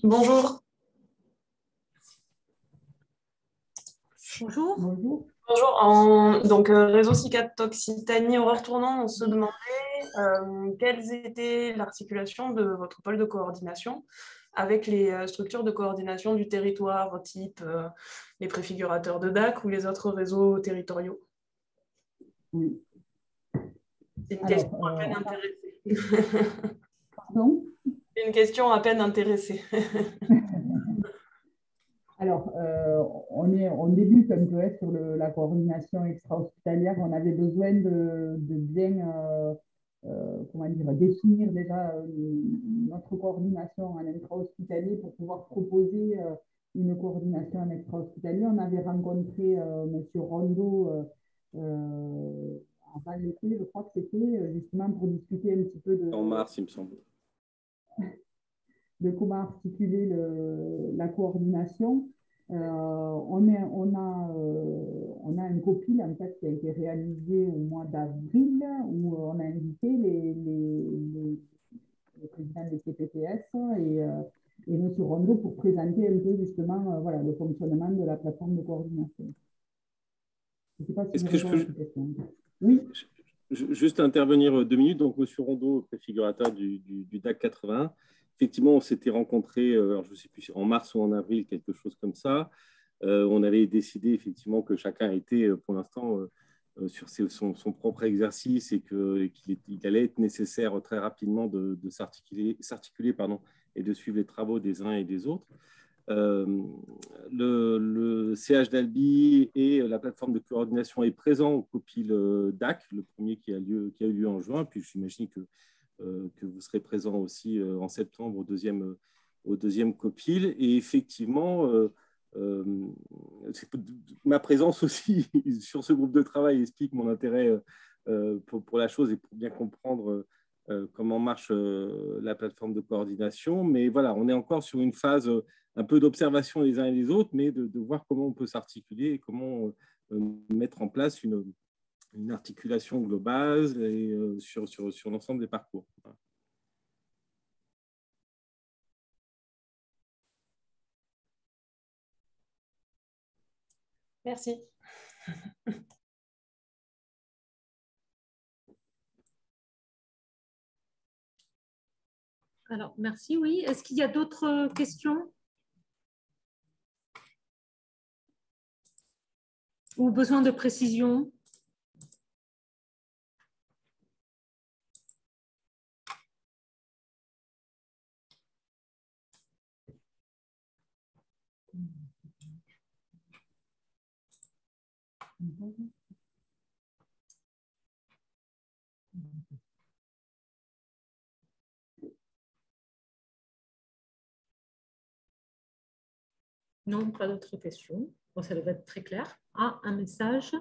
Bonjour. Bonjour. Bonjour. Bonjour. Donc, réseau CICAT Occitanie, horaire tournant, on se demandait quelles étaient l'articulation de votre pôle de coordination avec les structures de coordination du territoire, type les préfigurateurs de DAC ou les autres réseaux territoriaux. Oui. C'est une question à peine intéressée. Pardon? C'est une question à peine intéressée. Alors, on débute un peu sur la coordination extra-hospitalière. On avait besoin de bien comment dire, définir déjà notre coordination en intra-hospitalier pour pouvoir proposer une coordination en extra-hospitalier. On avait rencontré M. Rondeau avant l'été, je crois que c'était justement pour discuter un petit peu en mars, il me semble. De comment articuler la coordination. On a un copil en fait, qui a été réalisé au mois d'avril où on a invité les présidents des CPTS et M. Rondeau pour présenter un peu justement voilà, le fonctionnement de la plateforme de coordination. Je ne sais pas si vous répondez à cette question. Oui. Juste intervenir 2 minutes. Donc, M. Rondeau, préfigurateur du DAC 80. Effectivement, on s'était rencontrés, alors je ne sais plus, en mars ou en avril, quelque chose comme ça. On avait décidé effectivement que chacun était, pour l'instant, sur son propre exercice et qu'il allait être nécessaire très rapidement de s'articuler et de suivre les travaux des uns et des autres. Le CH d'Albi et la plateforme de coordination est présent au COPIL DAC, le premier qui a eu lieu en juin. Puis j'imagine que vous serez présent aussi en septembre au deuxième COPIL. Et effectivement, ma présence aussi sur ce groupe de travail explique mon intérêt pour la chose et pour bien comprendre comment marche la plateforme de coordination. Mais voilà, on est encore sur une phase un peu d'observation les uns et les autres, mais de voir comment on peut s'articuler et comment mettre en place une articulation globale et, sur l'ensemble des parcours. Merci. Alors, merci, oui. Est-ce qu'il y a d'autres questions ou besoin de précision? Non, pas d'autres questions. Bon, ça devrait être très clair. Ah, un message.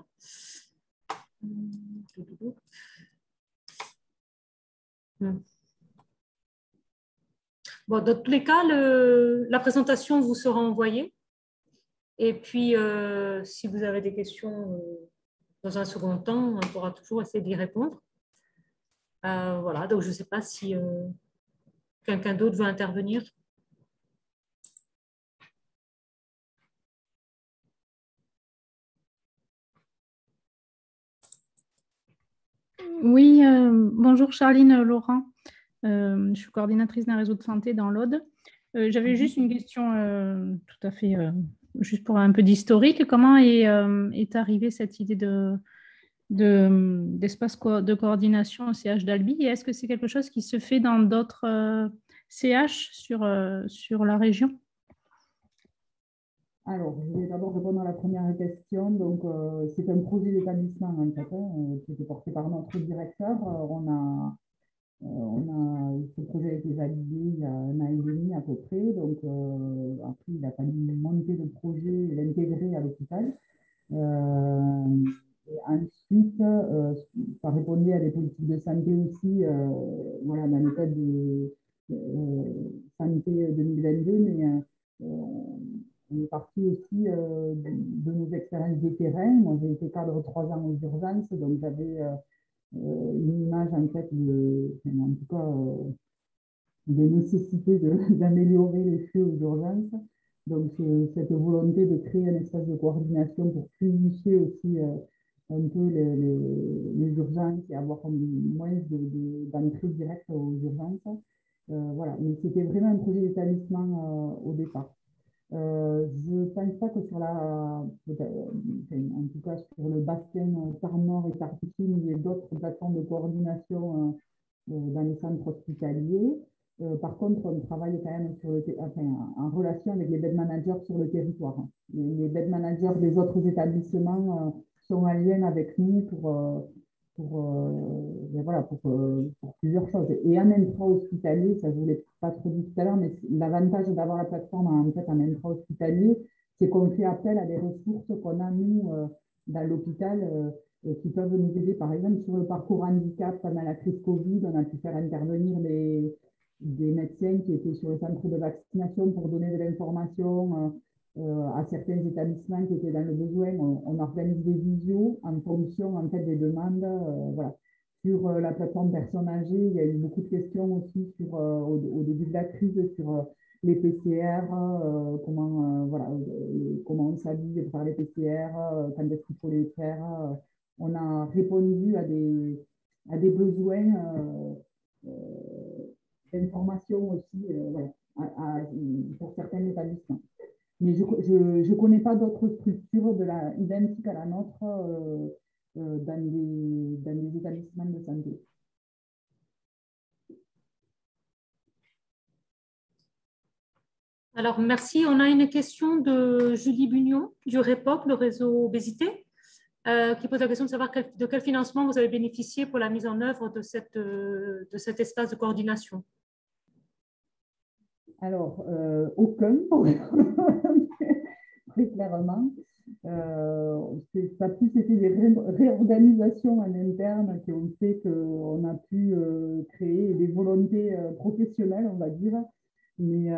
Bon, dans tous les cas, la présentation vous sera envoyée. Et puis, si vous avez des questions dans un second temps, on pourra toujours essayer d'y répondre. Voilà, donc je ne sais pas si quelqu'un d'autre veut intervenir. Oui, bonjour Charline Laurent. Je suis coordinatrice d'un réseau de santé dans l'Aude. J'avais juste une question tout à fait, juste pour un peu d'historique. Comment est arrivée cette idée d'espace de coordination au CH d'Albi? Et est-ce que c'est quelque chose qui se fait dans d'autres CH sur la région? Alors, je vais d'abord répondre à la première question. Donc, c'est un projet d'établissement en fait, qui était porté par notre directeur. Ce projet a été validé il y a 1 an et demi à peu près. Donc, après, il a fallu monter le projet et l'intégrer à l'hôpital. Et ensuite, ça répondait à des politiques de santé aussi, voilà, dans le cadre de santé 2022, mais on est parti aussi de nos expériences de terrain. Moi, j'ai été cadre 3 ans aux urgences, donc j'avais une image en fait en tout cas nécessité d'améliorer les flux aux urgences. Donc, cette volonté de créer un espace de coordination pour fluidifier aussi un peu les urgences et avoir moins d'entrée directe aux urgences. Voilà, mais c'était vraiment un projet d'établissement au départ. Je ne pense pas que sur en tout cas sur le bassin Tare-Nord et Tare-Sud, il y ait d'autres plateformes de coordination dans les centres hospitaliers. Par contre, on travaille quand même en relation avec les bed managers sur le territoire. Les bed managers des autres établissements sont en lien avec nous pour plusieurs choses. Et en intra-hospitalier, ça je ne vous l'ai pas trop dit tout à l'heure, mais l'avantage d'avoir la plateforme en intra-hospitalier, c'est qu'on fait appel à des ressources qu'on a, nous, dans l'hôpital, qui peuvent nous aider. Par exemple, sur le parcours handicap, pendant la crise Covid, on a pu faire intervenir des médecins qui étaient sur le centre de vaccination pour donner de l'information à certains établissements qui étaient dans le besoin. On organise des visios en fonction en fait, des demandes. Voilà. Sur la plateforme personnes âgées, il y a eu beaucoup de questions aussi sur, au début de la crise sur les PCR, comment on s'habille pour faire les PCR, quand est-ce qu'il faut les faire. On a répondu à des besoins d'information aussi voilà, pour certains établissements. Mais je ne connais pas d'autres structures identiques à la nôtre dans des établissements de santé. Alors, merci. On a une question de Julie Bugnon du REPOP, le réseau obésité, qui pose la question de savoir de quel financement vous avez bénéficié pour la mise en œuvre de cet espace de coordination. Alors, aucun, très clairement. Ça a plus été des réorganisations en interne qui ont fait qu'on a pu créer des volontés professionnelles, on va dire. Mais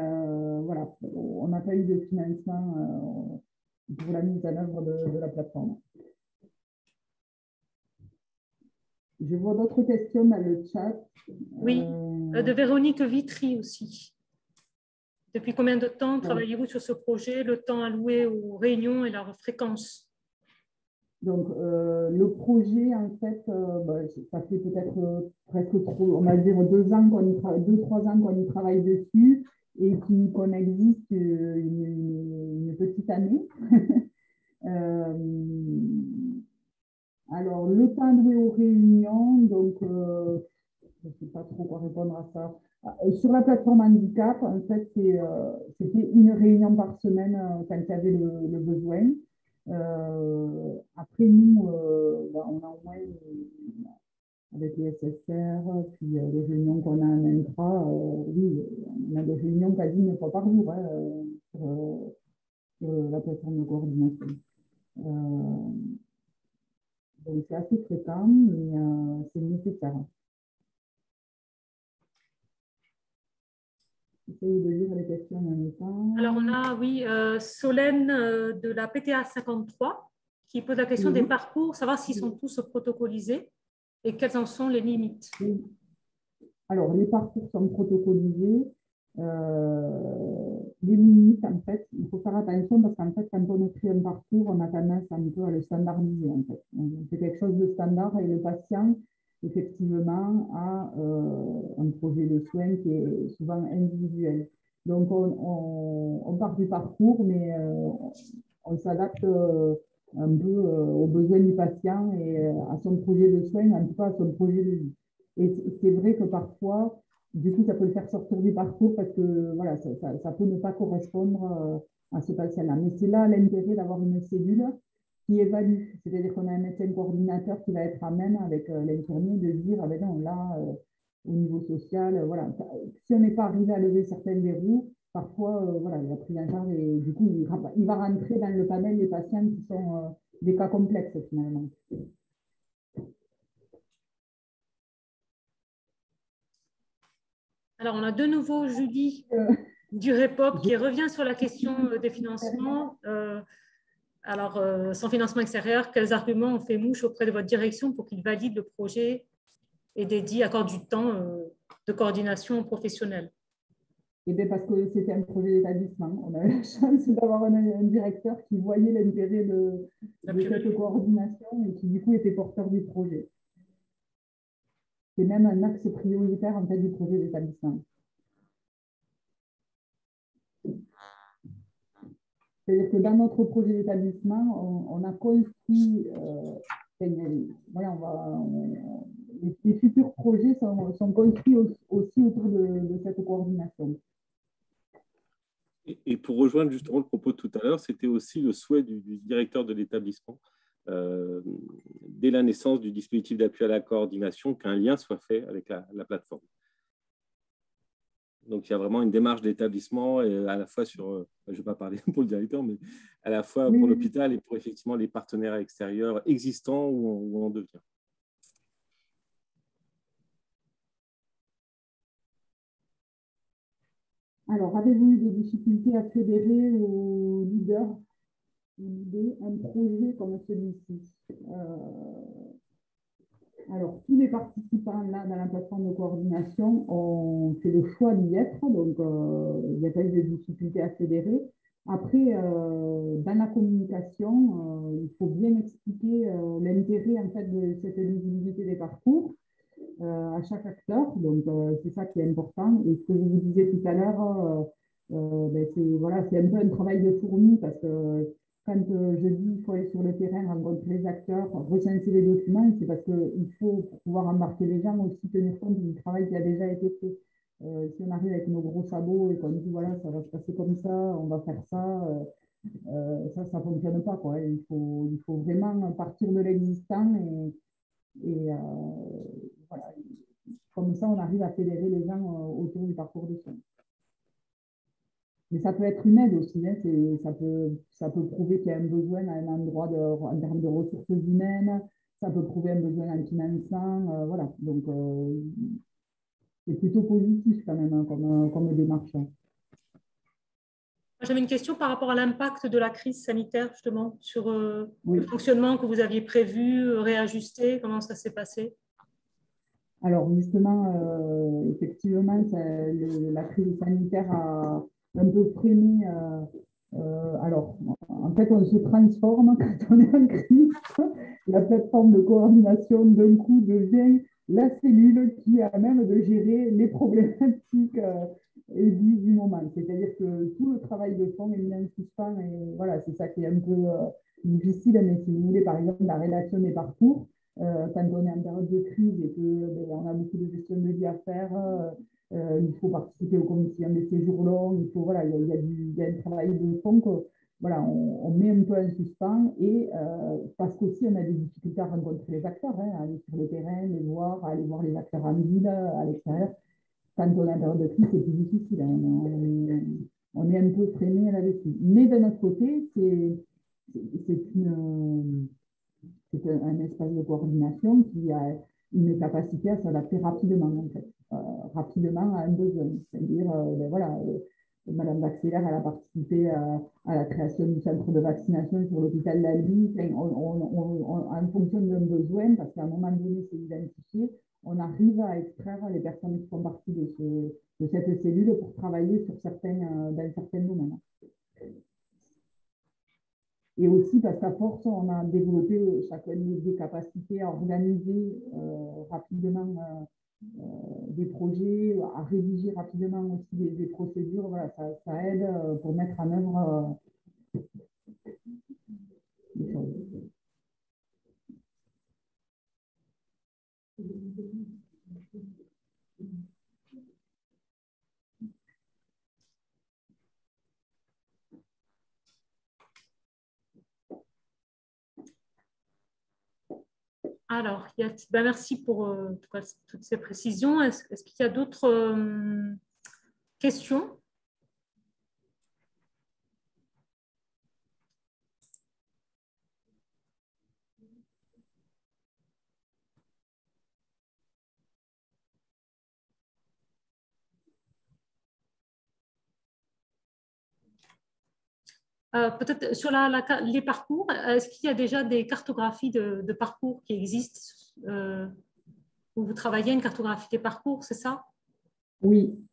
voilà, on n'a pas eu de financement pour la mise en œuvre de la plateforme. Je vois d'autres questions dans le chat. Oui, de Véronique Vitry aussi. Depuis combien de temps travaillez-vous sur ce projet, le temps alloué aux réunions et leur fréquence? Donc, le projet, en fait, ça fait peut-être presque trop, on va dire 2-3 ans qu'on y travaille dessus et qu'on existe une petite année. Alors, le temps alloué aux réunions, donc, je ne sais pas trop quoi répondre à ça. Sur la plateforme handicap, en fait, c'était une réunion par semaine quand il y avait le besoin. Après, nous, on a au moins, avec les SSR, puis les réunions qu'on a en intra, oui, on a des réunions quasi une fois par jour sur la plateforme de coordination. Donc, c'est assez fréquent, mais c'est nécessaire. J'essaie de lire les questions en même temps. Alors, on a, oui, Solène de la PTA 53 qui pose la question des parcours, savoir s'ils sont tous protocolisés et quelles en sont les limites. Oui. Alors, les parcours sont protocolisés. Les limites, en fait, il faut faire attention parce qu'en fait, quand on écrit un parcours, on a tendance un peu à le standardiser. En fait. C'est quelque chose de standard et le patient, effectivement, a un projet de soins qui est souvent individuel. Donc, on part du parcours, mais on s'adapte un peu aux besoins du patient et à son projet de soins, en tout cas à son projet de vie. Et c'est vrai que parfois, du coup, ça peut le faire sortir du parcours parce que voilà, ça peut ne pas correspondre à ce patient-là. Mais c'est là l'intérêt d'avoir une cellule qui évalue. C'est-à-dire qu'on a un médecin coordinateur qui va être à même avec l'infirmier de dire, ah ben non, là, au niveau social, voilà. Si on n'est pas arrivé à lever certains verrous, parfois, voilà, la prise en charge, et du coup, il va rentrer dans le panel des patients qui sont des cas complexes, finalement. Alors, on a de nouveau Julie du REPOP qui revient sur la question des financements. Sans financement extérieur, quels arguments ont fait mouche auprès de votre direction pour qu'il valide le projet et accorde du temps de coordination professionnelle? Et bien parce que c'était un projet d'établissement. On avait la chance d'avoir un directeur qui voyait l'intérêt de cette coordination et qui du coup était porteur du projet. C'est même un axe prioritaire en fait du projet d'établissement. C'est-à-dire que dans notre projet d'établissement, on a construit, voilà, les futurs projets sont construits aussi autour de cette coordination. Et pour rejoindre justement le propos de tout à l'heure, c'était aussi le souhait du directeur de l'établissement, dès la naissance du dispositif d'appui à la coordination, qu'un lien soit fait avec la plateforme. Donc, il y a vraiment une démarche d'établissement, à la fois sur, je ne vais pas parler pour le directeur, mais à la fois pour l'hôpital et pour effectivement les partenaires extérieurs existants ou en devenir. Alors, avez-vous eu des difficultés à fédérer aux leaders un projet comme celui-ci? Alors, tous les participants là, dans la plateforme de coordination ont fait le choix d'y être, donc il n'y a pas eu de difficultés à fédérer. Après, dans la communication, il faut bien expliquer l'intérêt en fait, de cette visibilité des parcours à chaque acteur, donc c'est ça qui est important. Et ce que je vous disais tout à l'heure, c'est un peu un travail de fourmi parce que quand je dis qu'il faut aller sur le terrain, rencontrer les acteurs, recenser les documents, c'est parce qu'il faut, pour pouvoir embarquer les gens, aussi tenir compte du travail qui a déjà été fait. Si on arrive avec nos gros sabots et qu'on dit, voilà, ça va se passer comme ça, on va faire ça, ça ne fonctionne pas, quoi. Il faut vraiment partir de l'existant et voilà. Comme ça, on arrive à fédérer les gens autour du parcours de soins. Mais ça peut être une aide aussi, hein, ça peut prouver qu'il y a un besoin à un endroit en termes de ressources humaines, ça peut prouver un besoin en financement, voilà. Donc, c'est plutôt positif quand même hein, comme démarche. J'avais une question par rapport à l'impact de la crise sanitaire, justement, sur le fonctionnement que vous aviez prévu, réajusté, comment ça s'est passé? Alors, justement, effectivement, la crise sanitaire a un peu freiné. Alors, en fait, on se transforme quand on est en crise. La plateforme de coordination, d'un coup, devient la cellule qui a même de gérer les problématiques du moment. C'est-à-dire que tout le travail de fond est mis en suspens. Et voilà, c'est ça qui est un peu difficile. Mais si vous voulez, par exemple, la rédaction des parcours, quand on est en période de crise et qu'on a beaucoup de gestion de vie à faire, il faut participer aux commissions des séjours longs, voilà, il y a un travail de fond que voilà, on met un peu en suspens et parce qu'aussi on a des difficultés à rencontrer les acteurs, hein, à aller sur le terrain, les voir, à aller voir les acteurs en ville, à l'extérieur. Quand on est en période de crise, c'est plus difficile. Hein, on est un peu freiné là-dessus. Mais d'un autre côté, c'est un espace de coordination qui a une capacité à s'adapter rapidement, en fait, rapidement à un besoin. C'est-à-dire, voilà, Madame Baxelaire, elle a participé à la création du centre de vaccination sur l'hôpital d'Albi. En fonction d'un besoin, parce qu'à un moment donné, c'est identifié, on arrive à extraire les personnes qui font partie de cette cellule pour travailler dans certains domaines. Et aussi parce qu'à force, on a développé chacun des capacités à organiser rapidement des projets, à rédiger rapidement aussi des procédures. Voilà, ça aide pour mettre en œuvre des choses. Alors, merci pour toutes ces précisions. Est-ce qu'il y a d'autres questions? Peut-être sur les parcours, est-ce qu'il y a déjà des cartographies de parcours qui existent où vous travaillez une cartographie des parcours, c'est ça? Oui.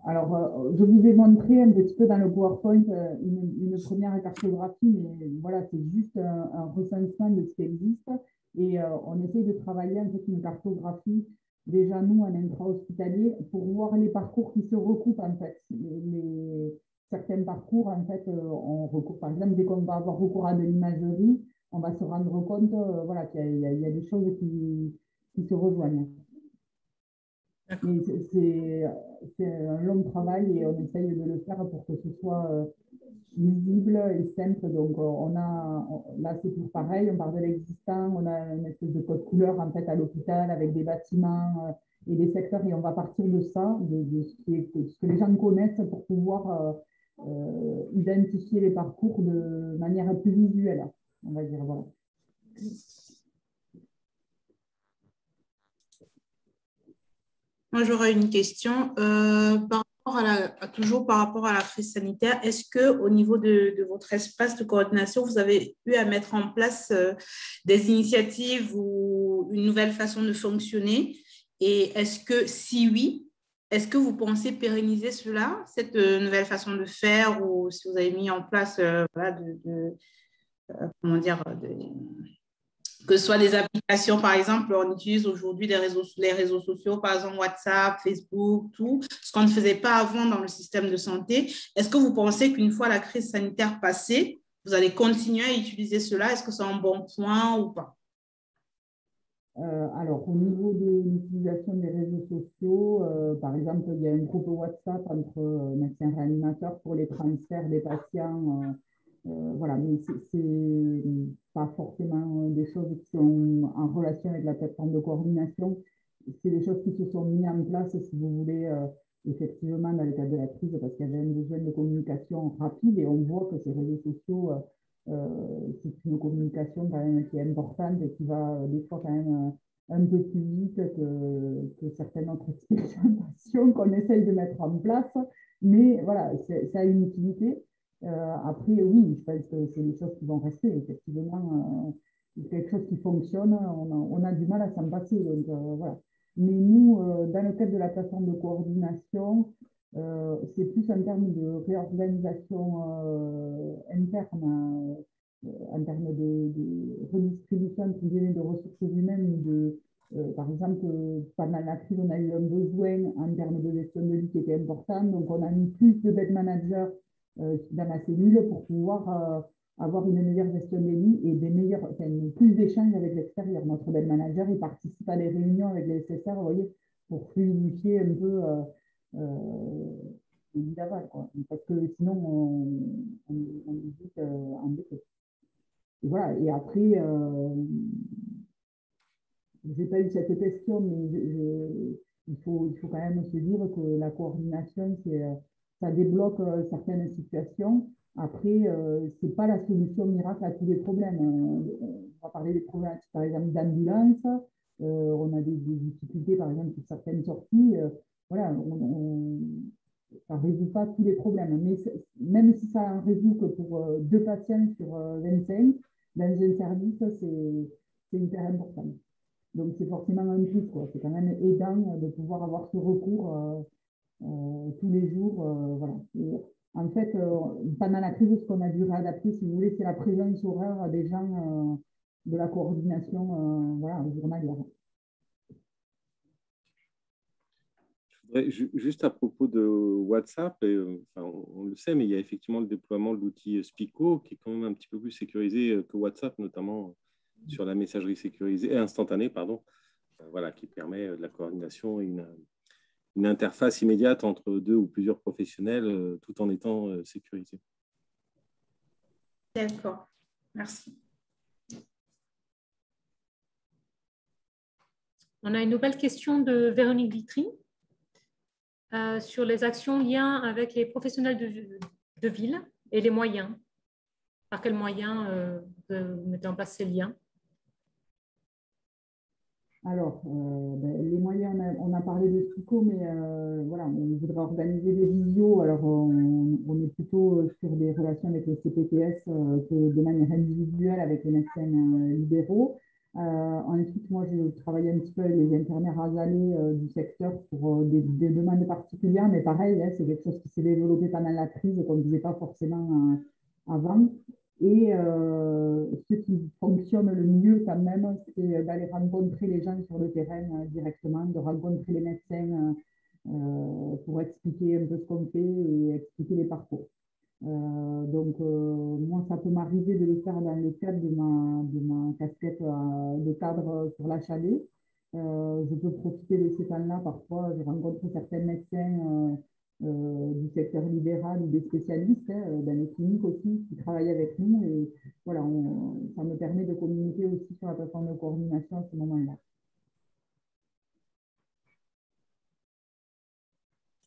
Alors, je vous ai montré un petit peu dans le PowerPoint une première cartographie, mais voilà, c'est juste un recensement de ce qui existe. Et on essaie de travailler en fait une cartographie, déjà nous, en intra-hospitalier, pour voir les parcours qui se recoupent en fait. Certains parcours, en fait, on recoupe. Par exemple, dès qu'on va avoir recours à de l'imagerie, on va se rendre compte voilà, qu'il y a des choses qui se rejoignent. Mais c'est un long travail et on essaye de le faire pour que ce soit lisible et simple. Donc, là, c'est toujours pareil, on part de l'existant, on a une espèce de code couleur en fait à l'hôpital avec des bâtiments et des secteurs et on va partir de ça, de ce que les gens connaissent pour pouvoir identifier les parcours de manière plus visuelle, on va dire. Voilà. Moi, j'aurais une question. Toujours par rapport à la crise sanitaire, est-ce qu'au niveau de votre espace de coordination, vous avez eu à mettre en place des initiatives ou une nouvelle façon de fonctionner? Et est-ce que, si oui, est-ce que vous pensez pérenniser cela, cette nouvelle façon de faire, ou si vous avez mis en place voilà, comment dire, que ce soit des applications, par exemple, on utilise aujourd'hui les réseaux sociaux, par exemple WhatsApp, Facebook, tout, ce qu'on ne faisait pas avant dans le système de santé. Est-ce que vous pensez qu'une fois la crise sanitaire passée, vous allez continuer à utiliser cela? Est-ce que c'est un bon point ou pas? Alors, au niveau de l'utilisation des réseaux sociaux, par exemple, il y a un groupe WhatsApp entre médecins réanimateurs pour les transferts des patients. Voilà, mais c'est pas forcément des choses qui sont en relation avec la plateforme de coordination. C'est des choses qui se sont mises en place, si vous voulez, effectivement, dans le cadre de la crise, parce qu'il y avait un besoin de communication rapide et on voit que ces réseaux sociaux, c'est une communication quand même qui est importante et qui va des fois quand même un peu plus vite que certaines autres expérimentations qu'on essaye de mettre en place. Mais voilà, ça a une utilité. Après, oui, je pense que c'est des choses qui vont rester. Effectivement, quelque chose qui fonctionne, on a du mal à s'en passer. Donc, voilà. Mais nous, dans le cadre de la plateforme de coordination, c'est plus en termes de réorganisation interne, en termes de redistribution de ressources humaines. Par exemple, pendant la crise, on a eu un besoin en termes de gestion de vie qui était important. Donc, on a mis plus de bed managers dans la cellule pour pouvoir avoir une meilleure gestion des lits et plus d'échanges avec l'extérieur. Notre bed manager, il participe à des réunions avec les SSR, vous voyez, pour fluidifier un peu les lits d'aval, parce que sinon, on est vite embêté. Et voilà, et après, je n'ai pas eu cette question, mais il faut quand même se dire que la coordination, ça débloque certaines situations. Après, ce n'est pas la solution miracle à tous les problèmes. On va parler des problèmes, par exemple, d'ambulance. On a des difficultés, par exemple, sur certaines sorties. Voilà, ça ne résout pas tous les problèmes. Mais même si ça en résout que pour 2 patients sur 25, dans un service, c'est hyper important. Donc, c'est forcément un plus, quoi. C'est quand même aidant de pouvoir avoir ce recours tous les jours. Voilà. Et en fait, pendant la crise, ce qu'on a dû réadapter, si vous voulez, c'est la présence horaire des gens de la coordination voilà, journalière. Juste à propos de WhatsApp, enfin, on le sait, mais il y a effectivement le déploiement de l'outil Spico qui est quand même un petit peu plus sécurisé que WhatsApp, notamment sur la messagerie sécurisée, instantanée, pardon, voilà, qui permet de la coordination et une interface immédiate entre 2 ou plusieurs professionnels tout en étant sécurisé. D'accord, merci. On a une nouvelle question de Véronique Vitry sur les actions liées avec les professionnels de ville et les moyens. Par quels moyens vous mettez en place ces liens? Alors, les moyens, on a parlé de Spico, mais voilà, on voudrait organiser des visios. Alors, on est plutôt sur des relations avec les CPTS que de manière individuelle avec les médecins libéraux. Ensuite, moi, je travaillais un petit peu avec les infirmières azalées du secteur pour des demandes particulières, mais pareil, hein, c'est quelque chose qui s'est développé pendant la crise et qu'on ne faisait pas forcément avant. Et ce qui fonctionne le mieux quand même, c'est d'aller rencontrer les gens sur le terrain directement, de rencontrer les médecins pour expliquer un peu ce qu'on fait et expliquer les parcours. Moi, ça peut m'arriver de le faire dans le cadre de ma casquette de cadre sur l'HAD. Je peux profiter de ces temps-là. Parfois, j'ai rencontré certains médecins du secteur libéral ou des spécialistes dans les cliniques aussi qui travaillent avec nous. Et voilà, ça me permet de communiquer aussi sur la plateforme de coordination à ce moment-là.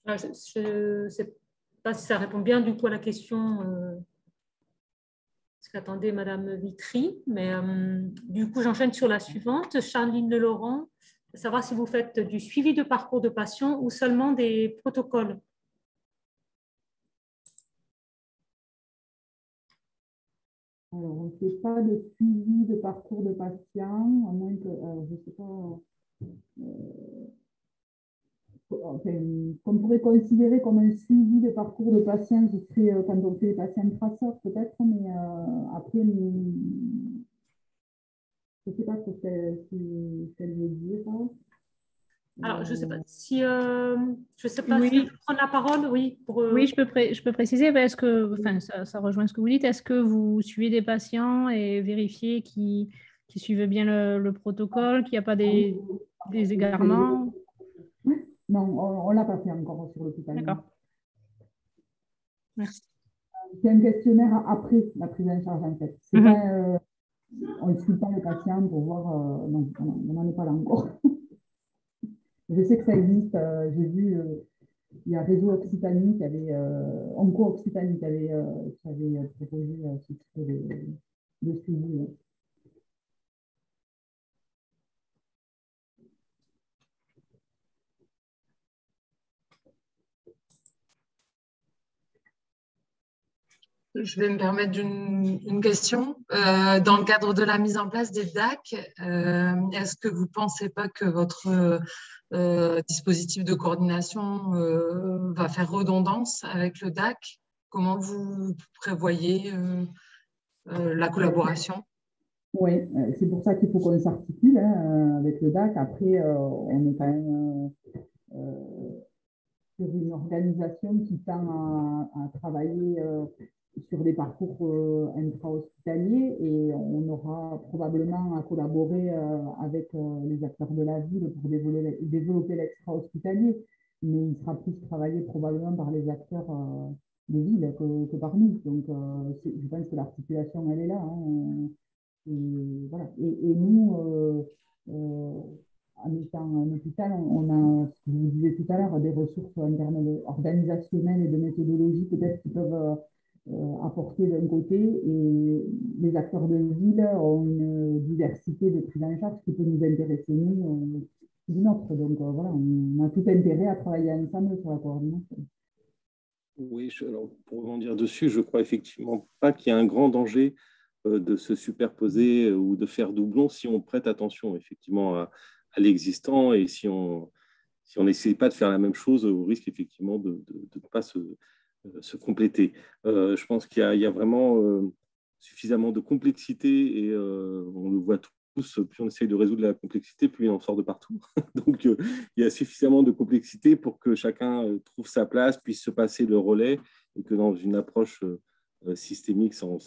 Je ne sais pas si ça répond bien du coup à la question ce qu'attendait Madame Vitry, mais du coup j'enchaîne sur la suivante. Charline Laurent, savoir si vous faites du suivi de parcours de patient ou seulement des protocoles. Alors, on ne fait pas de suivi de parcours de patient, à moins que, je ne sais pas, enfin, qu'on pourrait considérer comme un suivi de parcours de patient, ce serait quand on fait les patients traceurs peut-être, mais après, je ne sais pas ce qu'elle veut dire. Alors, je ne sais pas si je sais pas Oui. si je peux prendre la parole, oui. Oui, je peux préciser, est-ce que, enfin, ça rejoint ce que vous dites, est-ce que vous suivez des patients et vérifiez qu'ils suivent bien le protocole, qu'il n'y a pas des égarements? Non, on ne l'a pas fait encore sur l'hôpital. D'accord. Merci. C'est un questionnaire après la prise en charge, en fait. C'est pas, on ne suit pas le patient pour voir. Non, on n'en est pas là encore. Je sais que ça existe. J'ai vu, il y a Réseau Occitanie qui avait, Onco Occitanie qui avait proposé ce type de suivi. Je vais me permettre une question. Dans le cadre de la mise en place des DAC, est-ce que vous ne pensez pas que votre dispositif de coordination va faire redondance avec le DAC? Comment vous prévoyez la collaboration? Oui, c'est pour ça qu'il faut qu'on s'articule avec le DAC. Après, on est quand même sur une organisation qui tend à travailler sur des parcours intra-hospitaliers et on aura probablement à collaborer avec les acteurs de la ville pour développer l'extra-hospitalier, mais il sera plus travaillé probablement par les acteurs de ville que par nous. Donc, je pense que l'articulation, elle est là. Et, voilà. Et nous, en étant un hôpital, on a, ce que je vous disais tout à l'heure, des ressources en termes organisationnelles et de méthodologie peut-être qui peuvent apporter d'un côté, et les acteurs de ville ont une diversité de prise en charge qui peut nous intéresser, nous, d'une autre. Donc voilà, on a tout intérêt à travailler ensemble sur la coordination. Oui, alors, pour rebondir dessus, je crois effectivement pas qu'il y ait un grand danger de se superposer ou de faire doublon si on prête attention effectivement à l'existant et si on n'essaie pas de faire la même chose au risque effectivement de ne pas se compléter. Je pense qu'il y a vraiment suffisamment de complexité et on le voit tous, plus on essaye de résoudre la complexité, plus il en sort de partout. Donc, il y a suffisamment de complexité pour que chacun trouve sa place, puisse se passer le relais et que dans une approche systémique, sans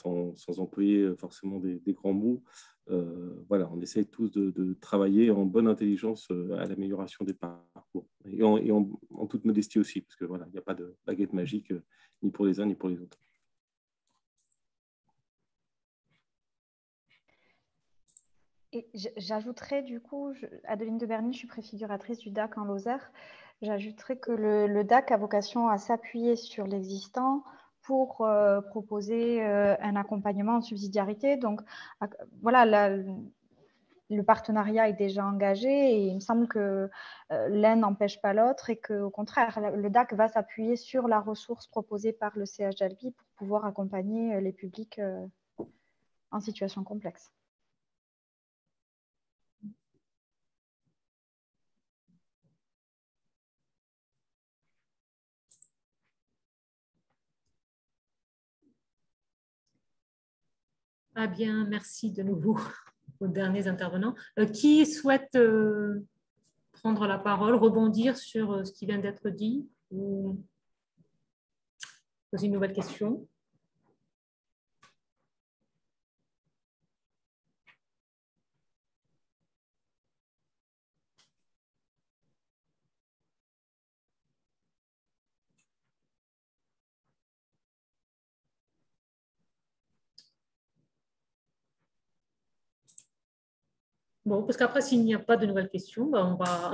employer forcément des grands mots, voilà, on essaye tous de travailler en bonne intelligence à l'amélioration des parcours et en toute modestie aussi, parce que voilà, il n'y a pas de baguette magique ni pour les uns ni pour les autres. Et j'ajouterais du coup, Adeline de Berny, je suis préfiguratrice du DAC en Lozère, j'ajouterais que le DAC a vocation à s'appuyer sur l'existant pour proposer un accompagnement en subsidiarité. Donc voilà, le partenariat est déjà engagé et il me semble que l'un n'empêche pas l'autre et qu'au contraire, le DAC va s'appuyer sur la ressource proposée par le CHDLB pour pouvoir accompagner les publics en situation complexe. Ah bien, merci de nouveau aux derniers intervenants. Qui souhaite prendre la parole, rebondir sur ce qui vient d'être dit ou poser une nouvelle question? Bon, parce qu'après, s'il n'y a pas de nouvelles questions, ben, on va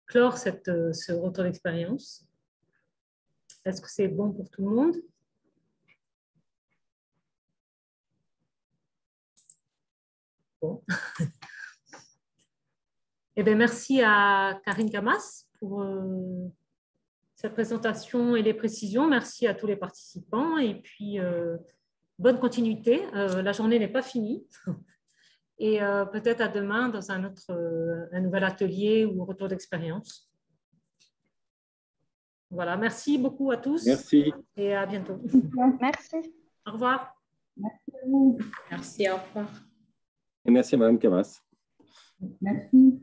clore ce retour d'expérience. Est-ce que c'est bon pour tout le monde? Bon. Eh bien, merci à Karine Camas pour cette présentation et les précisions. Merci à tous les participants et puis bonne continuité. La journée n'est pas finie. Et peut-être à demain dans un nouvel atelier ou retour d'expérience. Voilà, merci beaucoup à tous. Merci. Et à bientôt. Merci. Au revoir. Merci à vous. Merci, au revoir. Et merci à Madame Camas. Merci.